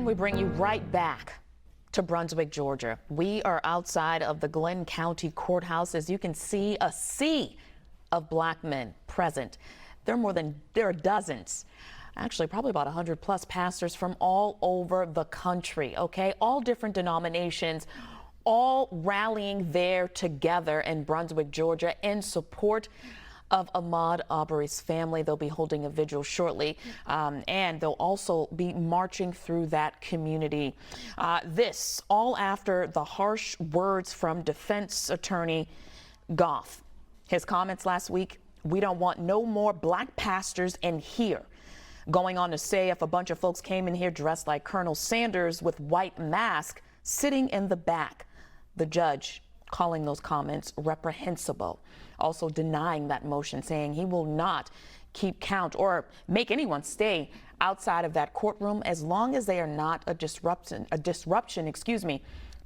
And we bring you right back to Brunswick, Georgia. We are outside of the Glenn County Courthouse. As you can see, a sea of black men present. There are dozens, actually probably about 100 plus pastors from all over the country, okay? All different denominations, all rallying there together in Brunswick, Georgia in support of Ahmaud Arbery's family. They'll be holding a vigil shortly, and they'll also be marching through that community. This all after the harsh words from defense attorney Goff. His comments last week: "We don't want no more black pastors in here." Going on to say if a bunch of folks came in here dressed like Colonel Sanders with white mask sitting in the back. The judge calling those comments reprehensible, also denying that motion, saying he will not keep count or make anyone stay outside of that courtroom as long as they are not a disruption,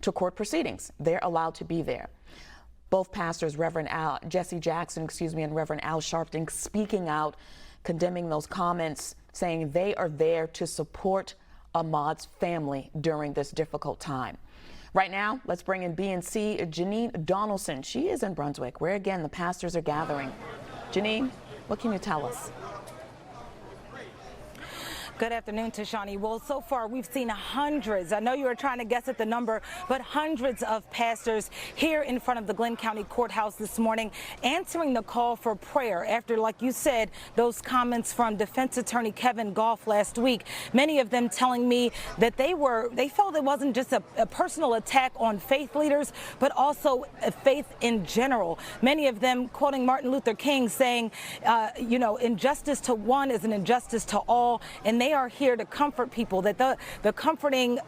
to court proceedings. They're allowed to be there. Both pastors, Reverend Jesse Jackson, and Reverend Al Sharpton, speaking out, condemning those comments, saying they are there to support Ahmaud's family during this difficult time. Right now, let's bring in BNC Janine Donaldson. She is in Brunswick, where again the pastors are gathering. Janine, what can you tell us? Good afternoon, Tashani. Well, so far we've seen hundreds. I know you were trying to guess at the number, but hundreds of pastors here in front of the Glenn County Courthouse this morning, answering the call for prayer after, like you said, those comments from defense attorney Kevin Goff last week. Many of them telling me that they felt it wasn't just a personal attack on faith leaders, but also faith in general. Many of them quoting Martin Luther King, saying, injustice to one is an injustice to all, and they are here to comfort people, that the comforting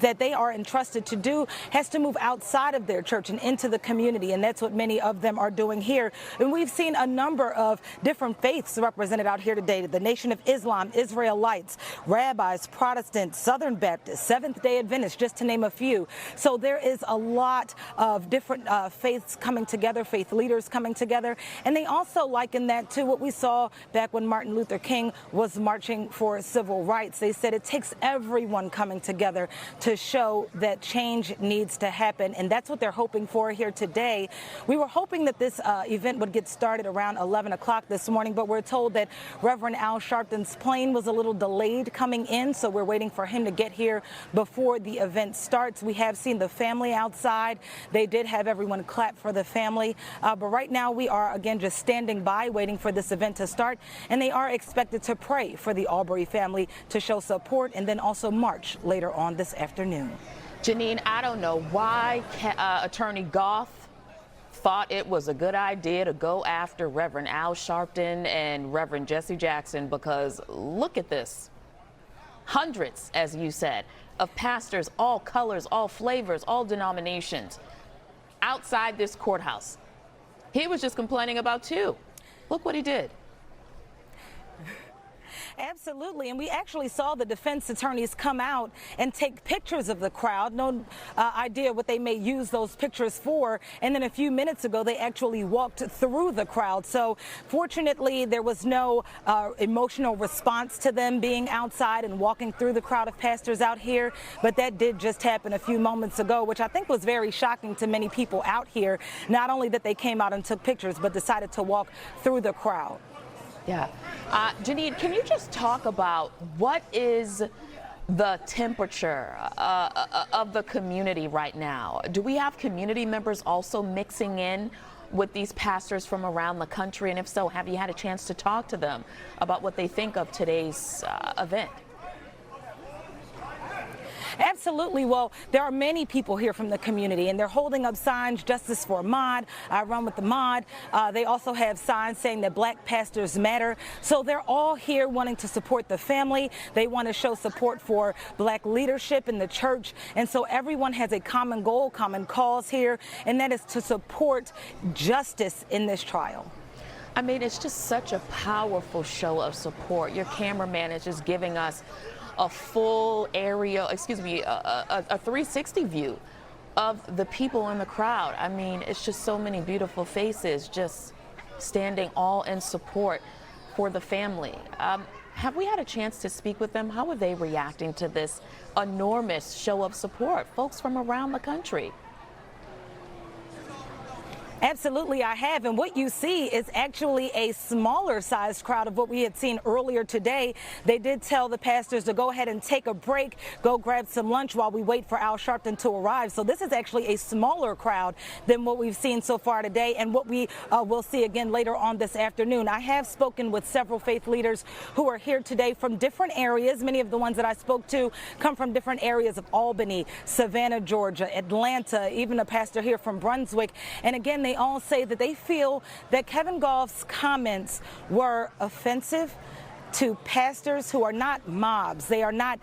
that they are entrusted to do has to move outside of their church and into the community, and that's what many of them are doing here. And we've seen a number of different faiths represented out here today: the Nation of Islam, Israelites, rabbis, Protestants, Southern Baptists, Seventh-day Adventists, just to name a few. So there is a lot of different faiths coming together, faith leaders coming together, and they also liken that to what we saw back when Martin Luther King was marching for civil rights. They said it takes everyone coming together to show that change needs to happen, and that's what they're hoping for here today. We were hoping that this event would get started around 11 o'clock this morning, but we're told that Reverend Al Sharpton's plane was a little delayed coming in, so we're waiting for him to get here before the event starts. We have seen the family outside. They did have everyone clap for the family, but right now we are again just standing by waiting for this event to start, and they are expected to pray for the Arbery family, to show support, and then also march later on this afternoon. Janine, I don't know why Attorney Goff thought it was a good idea to go after Reverend Al Sharpton and Reverend Jesse Jackson, because look at this. Hundreds, as you said, of pastors, all colors, all flavors, all denominations, outside this courthouse. He was just complaining about two. Look what he did. Absolutely, and we actually saw the defense attorneys come out and take pictures of the crowd. No idea what they may use those pictures for, and then a few minutes ago they actually walked through the crowd. So fortunately there was no emotional response to them being outside and walking through the crowd of pastors out here, but that did just happen a few moments ago, which I think was very shocking to many people out here. Not only that they came out and took pictures, but decided to walk through the crowd. Yeah. Janine, can you just talk about what is the temperature of the community right now? Do we have community members also mixing in with these pastors from around the country? And if so, have you had a chance to talk to them about what they think of today's event? Absolutely. Well, there are many people here from the community, and they're holding up signs, Justice for Ahmaud, I Run with Ahmaud. They also have signs saying that black pastors matter. So they're all here wanting to support the family. They want to show support for black leadership in the church. And so everyone has a common goal, common cause here, and that is to support justice in this trial. I mean, it's just such a powerful show of support. Your cameraman is just giving us a full area, a 360 view of the people in the crowd. I mean, it's just so many beautiful faces just standing all in support for the family. Have we had a chance to speak with them? How are they reacting to this enormous show of support? Folks from around the country. Absolutely, I have. And what you see is actually a smaller sized crowd of what we had seen earlier today. They did tell the pastors to go ahead and take a break, go grab some lunch while we wait for Al Sharpton to arrive. So this is actually a smaller crowd than what we've seen so far today and what we will see again later on this afternoon. I have spoken with several faith leaders who are here today from different areas. Many of the ones that I spoke to come from different areas of Albany, Savannah, Georgia, Atlanta, even a pastor here from Brunswick. And again, they all say that they feel that Kevin Goff's comments were offensive to pastors who are not mobs. They are not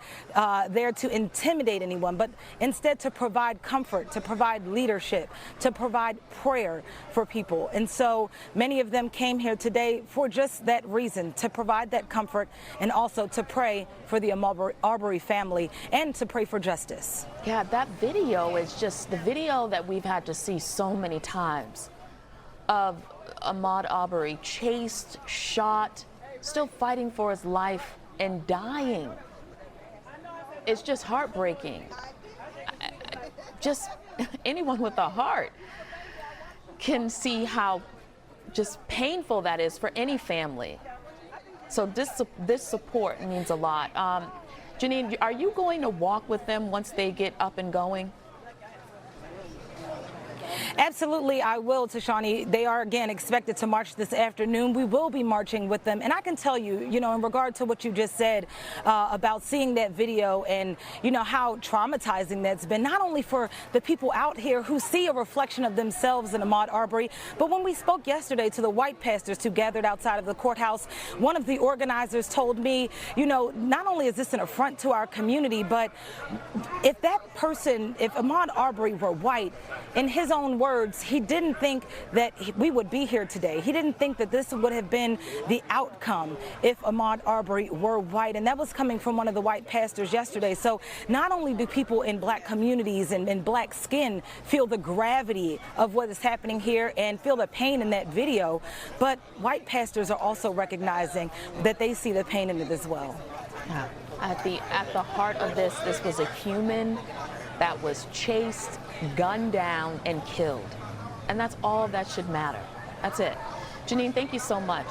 there to intimidate anyone, but instead to provide comfort, to provide leadership, to provide prayer for people. And so many of them came here today for just that reason, to provide that comfort and also to pray for the Arbery family and to pray for justice. Yeah, that video is just the video that we've had to see so many times of Ahmaud Arbery chased, shot, still fighting for his life and dying. It's just heartbreaking. Just anyone with a heart can see how just painful that is for any family. So this support means a lot. Janine, are you going to walk with them once they get up and going? Absolutely, I will, Tashani. They are, again, expected to march this afternoon. We will be marching with them. And I can tell you, in regard to what you just said about seeing that video and, how traumatizing that's been, not only for the people out here who see a reflection of themselves in Ahmaud Arbery, but when we spoke yesterday to the white pastors who gathered outside of the courthouse, one of the organizers told me, not only is this an affront to our community, but if Ahmaud Arbery were white, in his own words, he didn't think that we would be here today. He didn't think that this would have been the outcome if Ahmaud Arbery were white. And that was coming from one of the white pastors yesterday. So not only do people in black communities and in black skin feel the gravity of what is happening here and feel the pain in that video, but white pastors are also recognizing that they see the pain in it as well. Yeah. At the heart of this was a human that was chased, gunned down, and killed. And that's all that should matter. That's it. Janine, thank you so much.